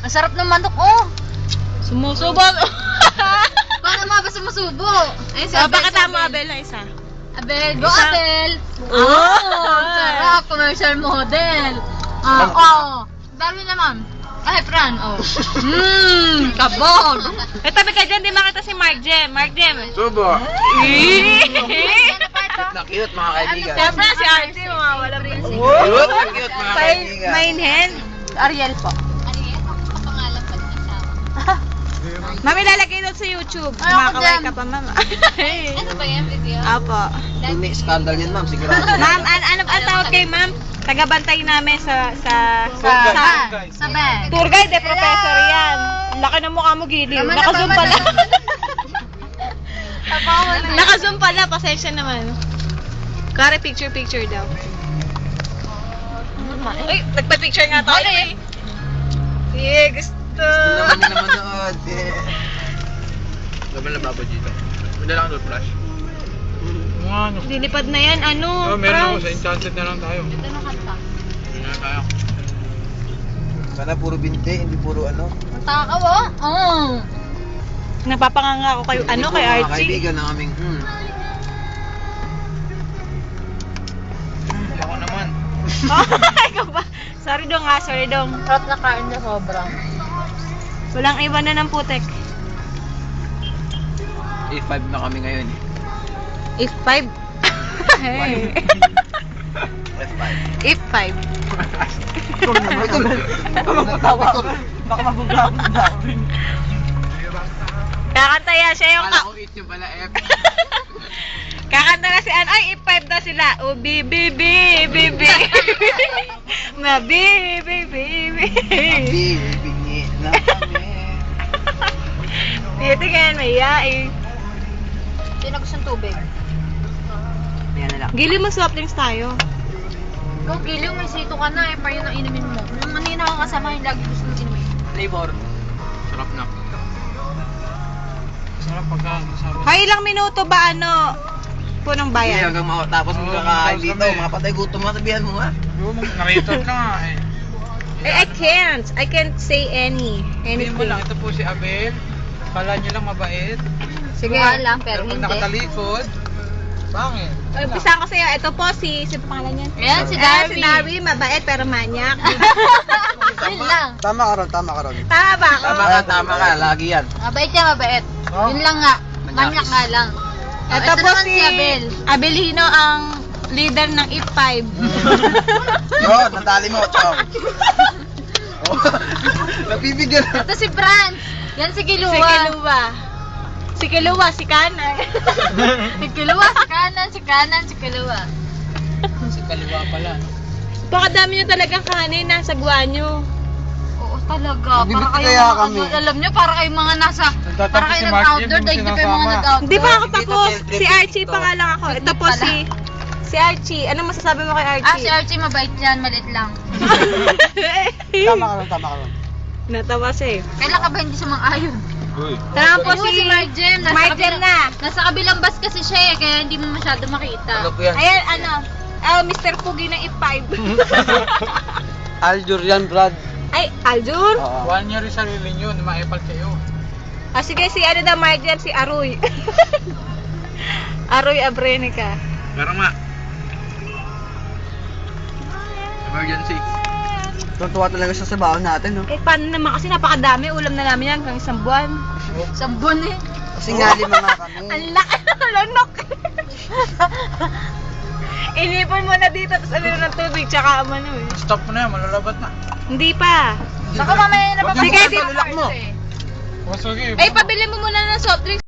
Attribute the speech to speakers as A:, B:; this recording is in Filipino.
A: Ang sarap ng manok, oh.
B: Sumusubo.
A: Paano mga ba sumusubo? Ayun si Abel.
B: Bakit mo Abel na isa?
A: Abel, go
B: Isa.
A: Abel!
B: Oh!
A: Sarap, commercial model! Oh! Dami naman. Ay, Fran, oh. Kabog!
B: Eh, tabi ka dyan, di makita si Mark Jem. Mark Jem.
C: Subo.
A: Ano
C: Cute mga kaibigan.
B: Siyempre, si Archie, mga wala pa.
C: Cute mga kaibigan.
B: Main hand.
A: Ariel po. Ariel? Pangalan pa din siya.
B: Mami, lalagay doon sa YouTube.
A: Ay, ako
B: Kumakaway
A: dyan.
B: ka pa, mama.
A: Ano ba yan, video?
B: Apo.
C: May scandal yan, ma'am. Sigurado.
B: Ma'am, ano ang tawag kay ma'am? Tagabantay namin sa
A: Sabi.
B: tour guide, professor yan. Laki ng mukha mo, Giliw.
A: Tama na,
B: Naka-zoom
A: tama
B: pala.
A: na. Tapawa na.
B: Naka-zoom pala, pasensya naman. Kare, picture daw. Ay, nagpa-picture nga tayo eh. Yeah, gusto.
C: Naman nila manood. Gaban na babo dito. Wala lang doon flash. Ano?
B: Dilipad na yan, ano?
D: Meron ako
B: Franz?
D: sa Enchanted na lang tayo.
A: Ito na kanta.
D: Yun na tayo.
C: Sana puro binte, hindi puro ano.
A: Ang takaw, oh. Oh.
B: Napapanganga ako kay, ano, kay
C: Mga
B: Archie.
C: kaibigan ng aming,
D: Ako naman.
B: Ikaw ba? Sorry dong ha, sorry dong.
A: Sarap na kain na sobra.
B: Walang iba na ng putek.
C: A5 na kami ngayon.
B: If 5. Hey.
C: F5.
B: If 5.
C: Baka magpatawa ko. Baka mabugbang na ako.
B: Kakanta yan siya yung...
C: Kala ko it yung pala F.
B: Kakanta na si An. Ay, if 5 na sila. Oh, bibi. Mabibi.
C: Bibingi na kami.
B: Titingin, may yaing.
A: Sino gusto ng tubig?
C: Yan na lang.
B: Gili mo soft drinks tayo.
A: Ikaw, Giliw, may sito ka na. Eh, pa yun ang inumin mo. Yung manina kang kasama, yung lagi gusto mong inumin.
C: Flavor.
D: Sarap na. Sarap pagka sabi.
B: Hay, ilang minuto ba ano? Punong
C: Hindi
B: bayan.
C: hanggang matapos mo kakain dito. Mga patay gutom mo, sabihan mo nga.
D: Narrator ka nga eh.
B: I can't say
D: Sabihin mo
B: anything.
D: lang, ito po si Abel. Kala nyo lang mabait.
A: Sige. Lang, pero
D: Pag
A: hindi.
D: nakatalikod, pangit.
B: Ay, umpisa ko sa'yo. Ito po si pangalan niya?
A: Ayan, si
B: Ah,
A: Darby.
B: si Darby, mabait pero manyak.
A: Yun lang.
C: Tama ka ron, tama ka ron.
B: Tama ba ako?
C: Tama ka, lagi yan.
A: Mabait yan, mabait. Yun lang nga. Manyak nga lang.
B: Ito po
A: naman
B: si
A: Abel.
B: Abelino, ang leader ng If 5.
C: Yun, natali mo, chong. Nabibigyan na.
A: Ito si Franz. Yan si Kiluwa.
B: Si Kiluwa, si Kanay.
A: Si Kiluwa, si kanan, si Kiluwa.
D: Si kaliwa pala.
B: Baka dami nyo talagang kanin nasa guwanyo.
A: Oo talaga.
C: Bibit
A: Para kayo
C: kaya
A: mga,
C: kami.
A: alam nyo, para kayo mga nasa,
D: Nagtatampo
A: para kayo
D: si Mark
A: nag-outdoor,
D: Jim,
A: dahil
D: yung
A: di pa yung mga
D: sinasama.
A: nag-outdoor.
B: Hindi pa ako
C: Dito,
B: tapos.
C: field trip
B: Si Archie
C: dito.
B: pa nga lang ako. Ito po
A: Pala.
B: si Archie. Ano masasabi mo kay Archie?
A: Ah, si Archie mabait yan, maliit lang.
C: Tama ka ron, tama ka ron.
B: Natawa siya eh.
A: Kailan ka ba hindi sumang-ayon?
D: Uy.
B: Tara po
A: Ayun,
B: si
A: Mark Jem.
B: Mark Jem na.
A: Nasa kabilang bus kasi siya eh, kaya hindi mo masyado makita.
C: Ano po yan?
B: Ayan, ano. Mr. Pugi ng If 5.
C: Aljur yan, Brad.
B: Ay, Aljur?
D: 1 year yung sarili nyo, maipal kayo.
B: Ah, sige, si ano daw, Mark Jem, si Aroy. Aroy Abrenica.
D: Pero nga. Emergency.
C: Tuntua talaga siya sa baon natin, no?
B: Eh, paano naman kasi napakadami. Ulam na namin yan hanggang isang buwan.
A: Sambon eh.
C: Kasi nga lima nga kami.
B: Ang laki ng lanok. Inipon mo na dito, tapos ano ng tubig, tsaka ano eh.
D: Stop mo na yan, malalabat na.
B: Hindi pa.
A: Baka mamaya na
B: Sige,
A: papagod
B: di-
A: mo.
D: O sige.
B: Eh, pabili mo muna ng soft drinks.